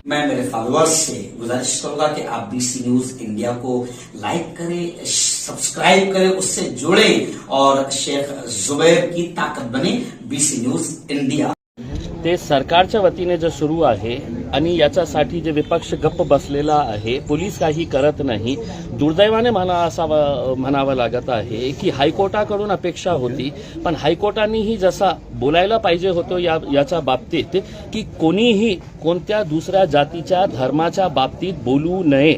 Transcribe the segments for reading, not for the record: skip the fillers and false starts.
मैं मेरे फॉलोअर्स से गुजारिश करूंगा कि आप बीसी न्यूज इंडिया को लाइक करें, सब्सक्राइब करें, उससे जुड़े और शेख जुबैर की ताकत बने बीसी न्यूज इंडिया। ते सरकारच्या वतीने जे सुरू आहे आणि याच्यासाठी जे विपक्ष गप्प बसलेला आहे, पोलीस काही करत नाही। दुर्दैवाने मला असा म्हणावं लागत आहे की हायकोर्टाकडून अपेक्षा होती, पण हायकोर्टानेही जसा बोलायला पाहिजे होतं याच्या बाबतीत की कोणीही कोणत्या दुसऱ्या जातीच्या धर्माच्या बाबतीत बोलू नये,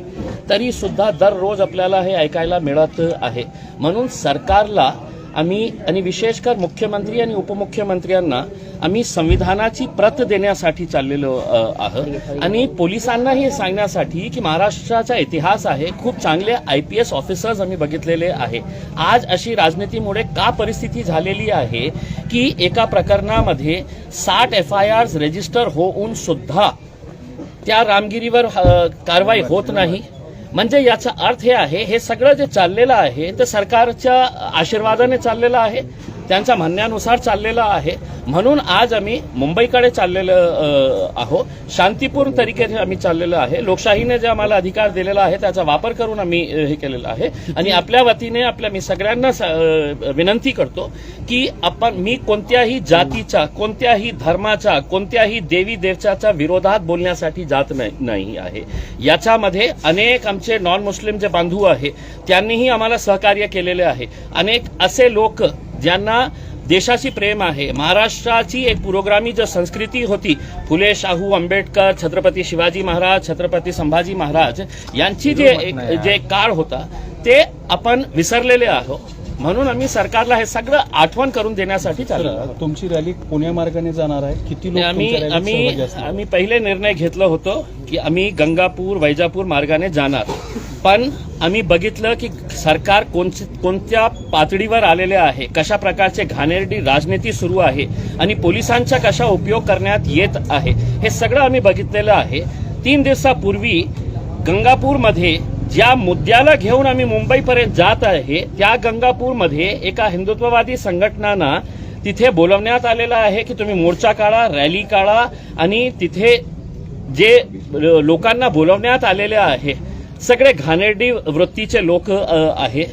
तरी सुद्धा दररोज आपल्याला हे ऐकायला मिळत आहे। म्हणून सरकारला आम्ही आणि विशेषकर मुख्यमंत्री आणि उपमुख्यमंत्र्यांना आम्ही संविधानाची प्रत देण्यासाठी चाललेलो आहोत आणि पोलिसांना हे सांगण्यासाठी की महाराष्ट्राचा इतिहास आहे, खूप चांगले IPS ऑफिसर्स आम्ही बघितलेले आहे। आज अशी राजनीतीमुळे का परिस्थिती झालेली आहे की एका प्रकरणामध्ये 60 FIRs रजिस्टर होऊन सुद्धा त्या रामगिरीवर कारवाई होत नाही। म्हणजे याचा अर्थ हे आहे, हे सगळं जे चाललेलं आहे ते सरकारच्या आशीर्वादाने चाललेलं आहे, त्यांच्या म्हणण्यानुसार चाललेलं आहे। म्हणून आज आम्ही मुंबईकडे चाललेलो आहोत, शांतीपूर्ण तरीकेने आम्ही चाललेलो आहे। लोकशाहीने जे आम्हाला अधिकार दिलेला आहे त्याचा वापर करून आम्ही हे केलेलं आहे आणि आपल्या वतीने मी सगळ्यांना विनंती करतो की मी कोणत्याही जातीचा, कोणत्याही धर्माचा, कोणत्याही देवी देवताच्या विरोधात बोलण्यासाठी जात नाही आहे। याच्यामध्ये अनेक आमचे नॉन मुस्लिम जे बांधव आहे त्यांनीही आम्हाला सहकार्य केलेले आहे। अनेक असे लोक ज्यांना देशाची प्रेम आहे, महाराष्ट्राची एक पुरोगामी जो संस्कृती होती, फुले शाहू आंबेडकर, छत्रपती शिवाजी महाराज, छत्रपती संभाजी महाराज यांची जे काळ होता ते आपण विसरलेले आहोत। म्हणून आम्ही सरकारला हे सगळं आठवण करून देण्यासाठी चाललो। तुमची रॅली पुणे मार्गाने जाणार आहे, किती लोक आम्ही पहिले निर्णय घेतला होतो की आम्ही गंगापूर वैजापूर मार्गाने जाणार, पण आम्ही बघितलं की सरकार कोणत्या पातळीवर आलेले आहे, कशा प्रकारचे घाणेरडी राजनीती सुरू आहे आणि पोलिसांचा कशा उपयोग करण्यात येत आहे, हे सगळं आम्ही बघितलेलं आहे। 3 दिवसापूर्वी गंगापूरमध्ये ज्या मुद्द्याला घेऊन आम्ही मुंबईपर्यंत जात आहे, त्या गंगापूरमध्ये एका हिंदुत्ववादी संघटनांना तिथे बोलवण्यात आलेलं आहे की तुम्ही मोर्चा काढा, रॅली काढा आणि तिथे जे लोकांना बोलवण्यात आलेले आहे सगळे घाणेरडी वृत्तीचे लोक आहे।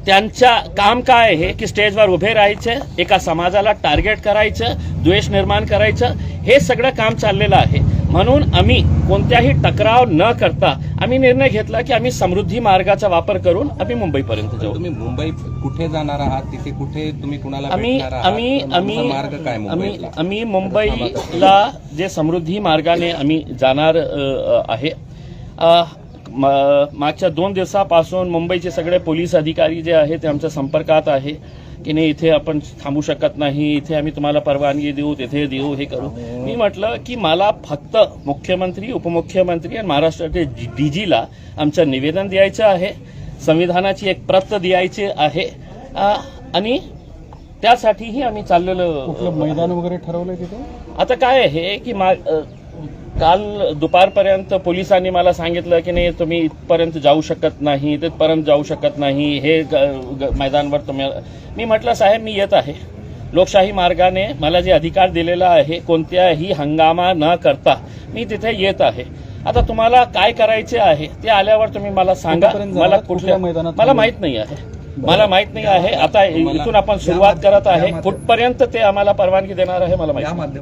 त्यांचा काम काय आहे की स्टेजवर उभे राहायचे, एका समाजाला टार्गेट करायचं, द्वेष निर्माण करायचं, हे सगळं काम चाललेलं आहे। म्हणून आम्ही कोणत्याही टकराव न करता आम्ही निर्णय घेतला की आम्ही समृद्धी मार्गाचा वापर करून आम्ही मुंबईपर्यंत जाऊ। तुम्ही मुंबई कुठे जाणार आहात, तिथे कुठे तुम्ही कुणाला भेटणार आहात, मार्ग काय मुंबईला? आम्ही मुंबईला जे समृद्धी मार्गाने आम्ही जाणार आहे। मागच्या 2 दिवसापासून मुंबईचे सगळे पोलीस अधिकारी जे आहेत ते आमच्या संपर्कात आहे की नाही इथे आपण थांबू शकत नाही, इथे आम्ही तुम्हाला परवानगी देऊ, तिथे देऊ, हे करू। मी म्हटलं की मला फक्त मुख्यमंत्री, उपमुख्यमंत्री आणि महाराष्ट्राचे DGला आमचं निवेदन द्यायचं आहे, संविधानाची एक प्रत द्यायची आहे आणि त्यासाठीही आम्ही चाललेलो। मैदान वगैरे ठरवलंय तिथे? आता काय आहे की काल दुपारपर्यंत पोलिसांनी मला सांगितलं की नाही तुम्ही इथपर्यंत जाऊ शकत नाही, तिथपर्यंत जाऊ शकत नाही, हे मैदानावर तुम्ही। मी म्हटलं साहेब मी येत आहे, लोकशाही मार्गाने मला जे अधिकार दिलेला आहे कोणत्याही हंगामा न करता मी तिथे येत आहे। आता तुम्हाला काय करायचे आहे ते आल्यावर तुम्ही मला सांगा, मला कुठल्या मैदानात मला माहित नाही आहे। आता इथून आपण सुरुवात करत आहे, कुठपर्यंत ते आम्हाला परवानगी देणार आहे मला माहिती